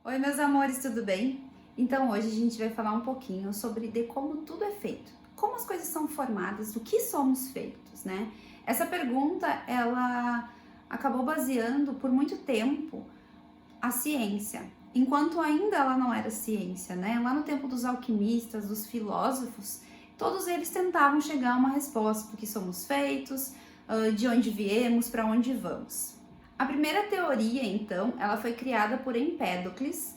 Oi, meus amores, tudo bem? Então, hoje a gente vai falar um pouquinho sobre de como tudo é feito, como as coisas são formadas, do que somos feitos, né? Essa pergunta, ela acabou baseando por muito tempo a ciência, enquanto ainda ela não era ciência, né? Lá no tempo dos alquimistas, dos filósofos, todos eles tentavam chegar a uma resposta do que somos feitos, de onde viemos, para onde vamos. A primeira teoria, então, ela foi criada por Empédocles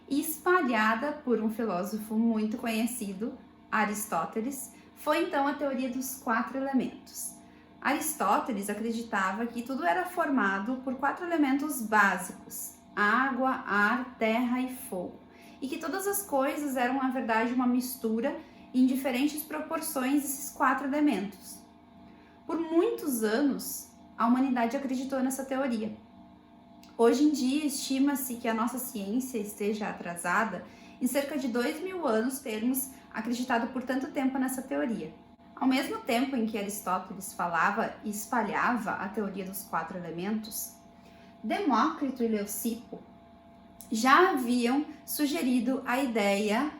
e espalhada por um filósofo muito conhecido, Aristóteles, foi então a teoria dos 4 elementos. Aristóteles acreditava que tudo era formado por 4 elementos básicos: água, ar, terra e fogo, e que todas as coisas eram, na verdade, uma mistura em diferentes proporções desses 4 elementos. Por muitos anos, a humanidade acreditou nessa teoria. Hoje em dia, estima-se que a nossa ciência esteja atrasada em cerca de 2000 anos termos acreditado por tanto tempo nessa teoria. Ao mesmo tempo em que Aristóteles falava e espalhava a teoria dos 4 elementos, Demócrito e Leucipo já haviam sugerido a ideia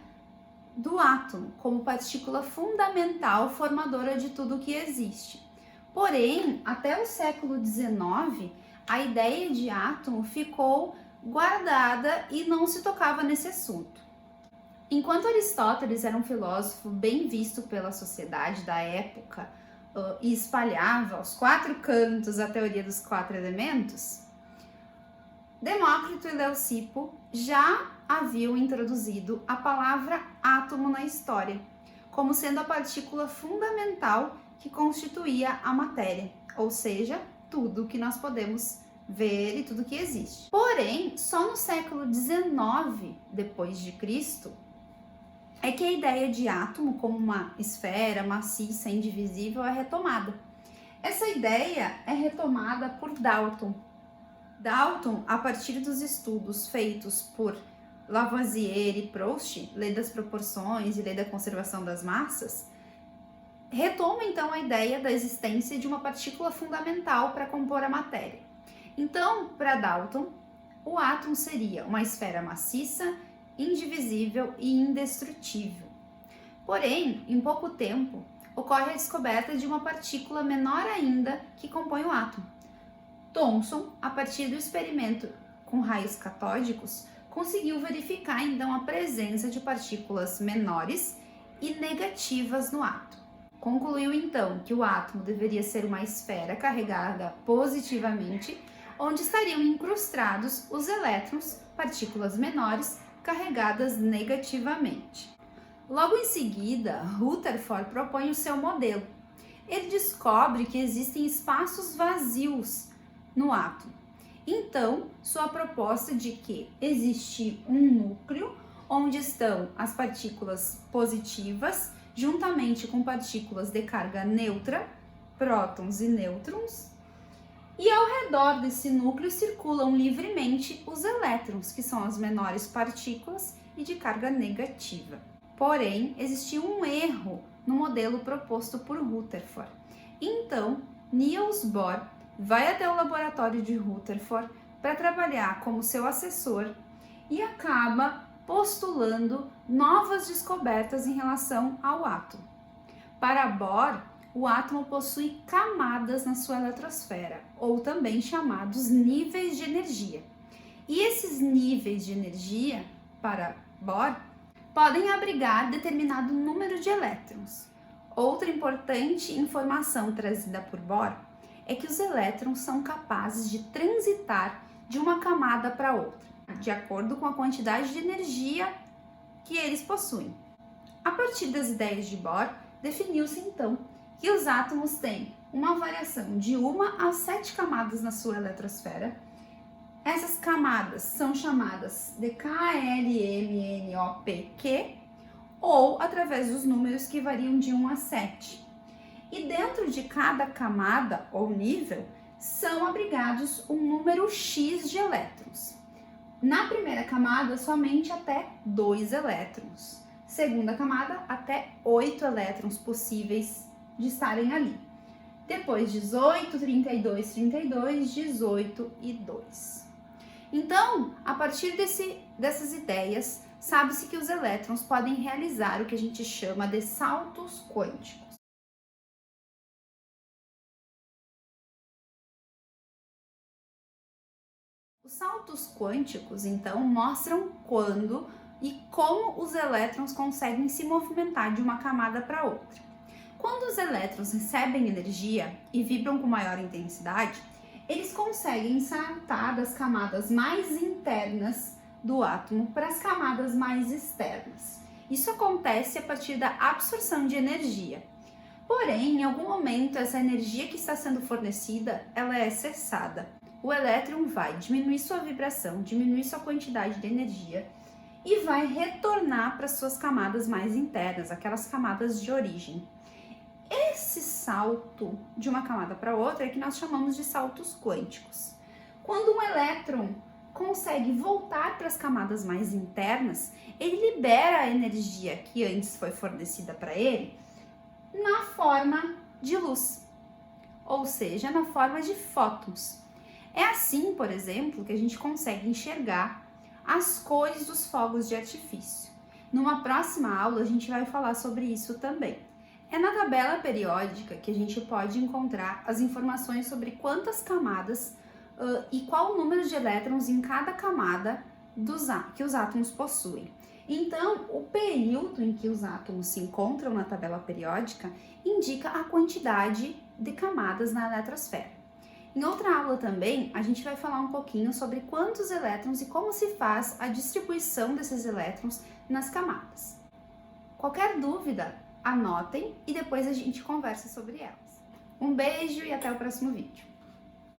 do átomo como partícula fundamental formadora de tudo o que existe. Porém, até o século XIX, a ideia de átomo ficou guardada e não se tocava nesse assunto. Enquanto Aristóteles era um filósofo bem visto pela sociedade da época e espalhava aos 4 cantos a teoria dos 4 elementos, Demócrito e Leucipo já haviam introduzido a palavra átomo na história, como sendo a partícula fundamental que constituía a matéria, ou seja, tudo que nós podemos ver e tudo que existe. Porém, só no século XIX depois de Cristo é que a ideia de átomo como uma esfera maciça e indivisível é retomada. Essa ideia é retomada por Dalton. Dalton, a partir dos estudos feitos por Lavoisier e Proust, lei das proporções e lei da conservação das massas, retoma então a ideia da existência de uma partícula fundamental para compor a matéria. Então, para Dalton, o átomo seria uma esfera maciça, indivisível e indestrutível. Porém, em pouco tempo, ocorre a descoberta de uma partícula menor ainda que compõe o átomo. Thomson, a partir do experimento com raios catódicos, conseguiu verificar então a presença de partículas menores e negativas no átomo. Concluiu então que o átomo deveria ser uma esfera carregada positivamente, onde estariam incrustados os elétrons, partículas menores, carregadas negativamente. Logo em seguida, Rutherford propõe o seu modelo. Ele descobre que existem espaços vazios no átomo. Então, sua proposta de que existe um núcleo onde estão as partículas positivas, juntamente com partículas de carga neutra, prótons e nêutrons, e ao redor desse núcleo circulam livremente os elétrons, que são as menores partículas e de carga negativa. Porém, existia um erro no modelo proposto por Rutherford. Então, Niels Bohr vai até o laboratório de Rutherford para trabalhar como seu assessor e acaba postulando novas descobertas em relação ao átomo. Para Bohr, o átomo possui camadas na sua eletrosfera, ou também chamados níveis de energia. E esses níveis de energia, para Bohr, podem abrigar determinado número de elétrons. Outra importante informação trazida por Bohr é que os elétrons são capazes de transitar de uma camada para outra, de acordo com a quantidade de energia que eles possuem. A partir das ideias de Bohr, definiu-se então que os átomos têm uma variação de 1 a 7 camadas na sua eletrosfera. Essas camadas são chamadas de KLMNOPq ou através dos números que variam de 1 a 7. E dentro de cada camada ou nível são abrigados um número X de elétrons. Na primeira camada, somente até 2 elétrons. Segunda camada, até 8 elétrons possíveis de estarem ali. Depois 18, 32, 32, 18 e 2. Então, a partir dessas ideias, sabe-se que os elétrons podem realizar o que a gente chama de saltos quânticos. Os saltos quânticos, então, mostram quando e como os elétrons conseguem se movimentar de uma camada para outra. Quando os elétrons recebem energia e vibram com maior intensidade, eles conseguem saltar das camadas mais internas do átomo para as camadas mais externas. Isso acontece a partir da absorção de energia. Porém, em algum momento, essa energia que está sendo fornecida, ela é cessada. O elétron vai diminuir sua vibração, diminuir sua quantidade de energia e vai retornar para suas camadas mais internas, aquelas camadas de origem. Esse salto de uma camada para outra é que nós chamamos de saltos quânticos. Quando um elétron consegue voltar para as camadas mais internas, ele libera a energia que antes foi fornecida para ele na forma de luz, ou seja, na forma de fótons. É assim, por exemplo, que a gente consegue enxergar as cores dos fogos de artifício. Numa próxima aula, a gente vai falar sobre isso também. É na tabela periódica que a gente pode encontrar as informações sobre quantas camadas e qual o número de elétrons em cada camada que os átomos possuem. Então, o período em que os átomos se encontram na tabela periódica indica a quantidade de camadas na eletrosfera. Em outra aula também, a gente vai falar um pouquinho sobre quantos elétrons e como se faz a distribuição desses elétrons nas camadas. Qualquer dúvida, anotem e depois a gente conversa sobre elas. Um beijo e até o próximo vídeo.